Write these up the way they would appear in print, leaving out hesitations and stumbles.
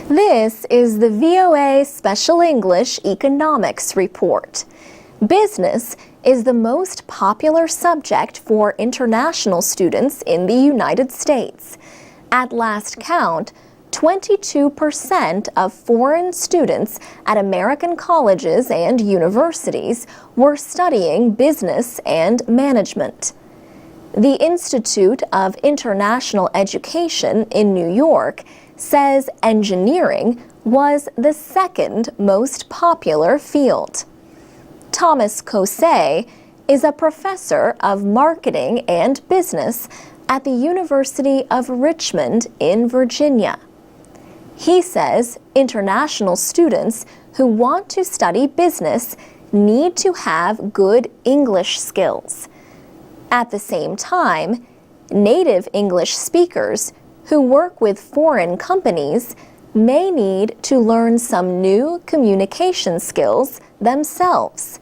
This is the VOA Special English Economics Report. Business is the most popular subject for international students in the United States. At last count, 22% of foreign students at American colleges and universities were studying business and management. The Institute of International Education in New York says engineering was the second most popular field. Thomas Kosei is a professor of marketing and business at the University of Richmond in Virginia. He says international students who want to study business need to have good English skills. At the same time, native English speakers who work with foreign companies may need to learn some new communication skills themselves.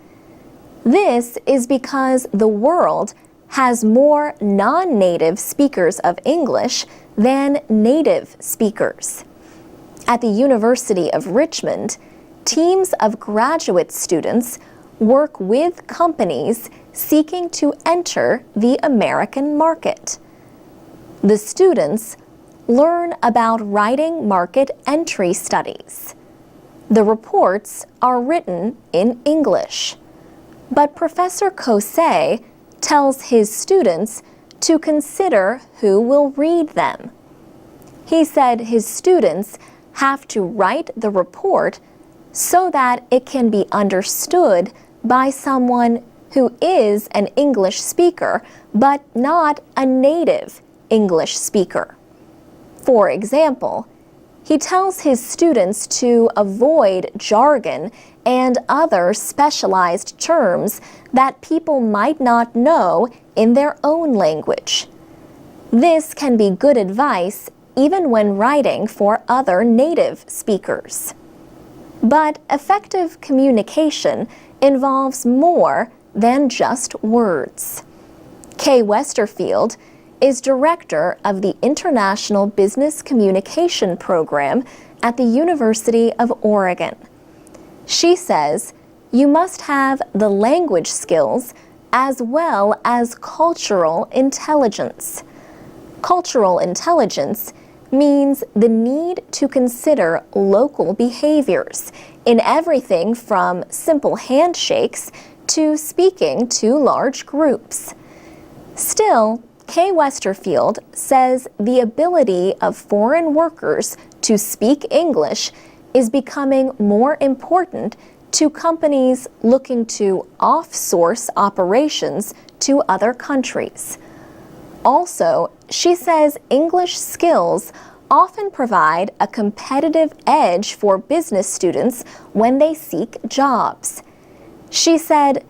This is because the world has more non-native speakers of English than native speakers. At the University of Richmond, teams of graduate students work with companies seeking to enter the American market. The students learn about writing market entry studies. The reports are written in English, but Professor Kosei tells his students to consider who will read them. He said his students have to write the report so that it can be understood by someone who is an English speaker but not a native English speaker. For example, he tells his students to avoid jargon and other specialized terms that people might not know in their own language. This can be good advice even when writing for other native speakers. But effective communication involves more than just words. Kay Westerfield is director of the International Business Communication Program at the University of Oregon. She says you must have the language skills as well as cultural intelligence. Cultural intelligence means the need to consider local behaviors in everything from simple handshakes to speaking to large groups. Still, Kay Westerfield says the ability of foreign workers to speak English is becoming more important to companies looking to off-source operations to other countries. Also, she says English skills often provide a competitive edge for business students when they seek jobs. She said,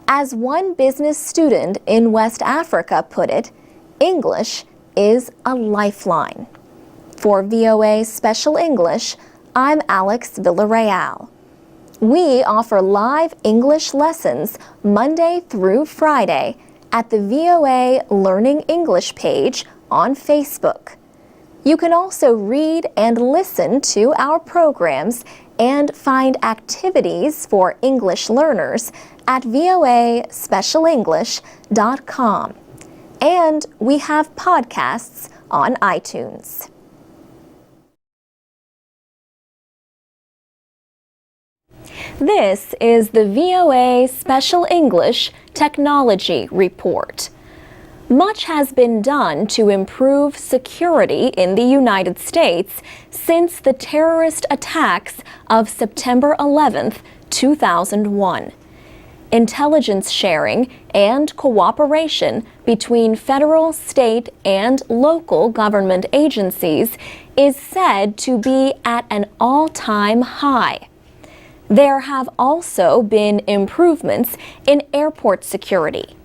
as one business student in West Africa put it, English is a lifeline. For VOA Special English, I'm Alex Villarreal. We offer live English lessons Monday through Friday at the VOA Learning English page on Facebook. You can also read and listen to our programs and find activities for English learners at voaspecialenglish.com. And we have podcasts on iTunes. This is the VOA Special English Technology Report. Much has been done to improve security in the United States since the terrorist attacks of September 11, 2001. Intelligence sharing and cooperation between federal, state, and local government agencies is said to be at an all-time high. There have also been improvements in airport security.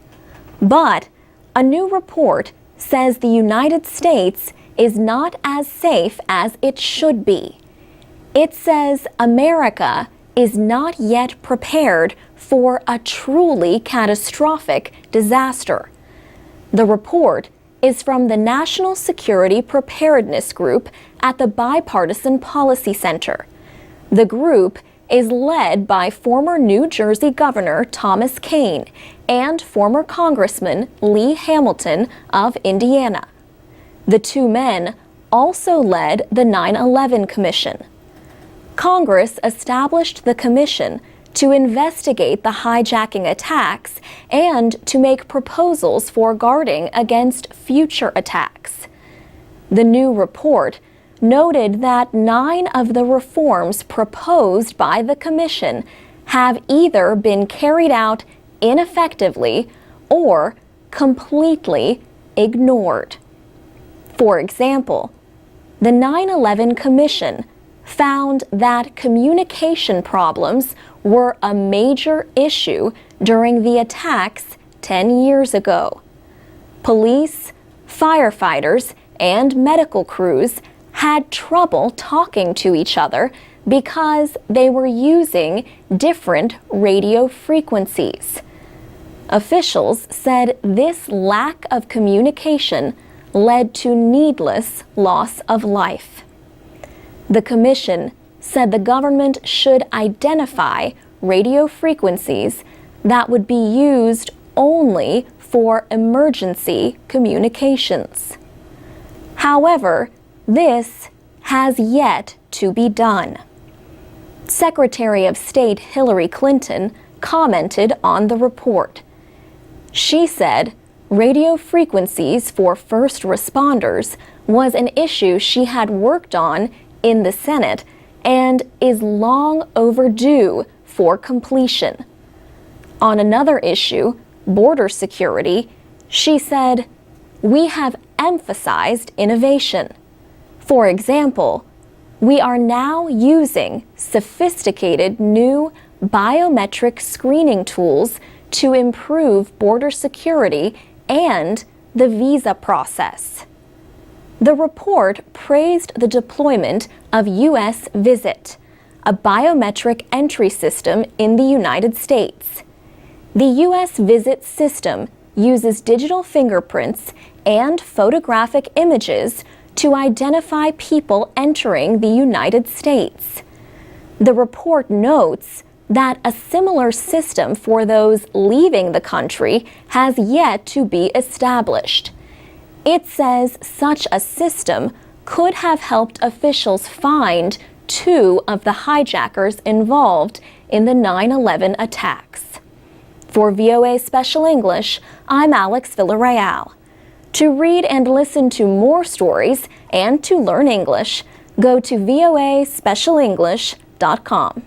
But a new report says the United States is not as safe as it should be. It says America is not yet prepared for a truly catastrophic disaster. The report is from the National Security Preparedness Group at the Bipartisan Policy Center. The group is led by former New Jersey Governor Thomas Kean and former Congressman Lee Hamilton of Indiana. The two men also led the 9/11 Commission. Congress established the commission to investigate the hijacking attacks and to make proposals for guarding against future attacks. The new report noted that 9 of the reforms proposed by the commission have either been carried out ineffectively or completely ignored. For example, the 9/11 Commission found that communication problems were a major issue during the attacks 10 years ago. Police, firefighters, and medical crews had trouble talking to each other because they were using different radio frequencies. Officials said this lack of communication led to needless loss of life. The commission said the government should identify radio frequencies that would be used only for emergency communications. However, this has yet to be done. Secretary of State Hillary Clinton commented on the report. She said radio frequencies for first responders was an issue she had worked on in the Senate and is long overdue for completion. On another issue, border security, she said, "We have emphasized innovation. For example, we are now using sophisticated new biometric screening tools to improve border security and the visa process." The report praised the deployment of U.S. Visit, a biometric entry system in the United States. The U.S. Visit system uses digital fingerprints and photographic images to identify people entering the United States. The report notes that a similar system for those leaving the country has yet to be established. It says such a system could have helped officials find 2 of the hijackers involved in the 9/11 attacks. For VOA Special English, I'm Alex Villarreal. To read and listen to more stories and to learn English, go to voaspecialenglish.com.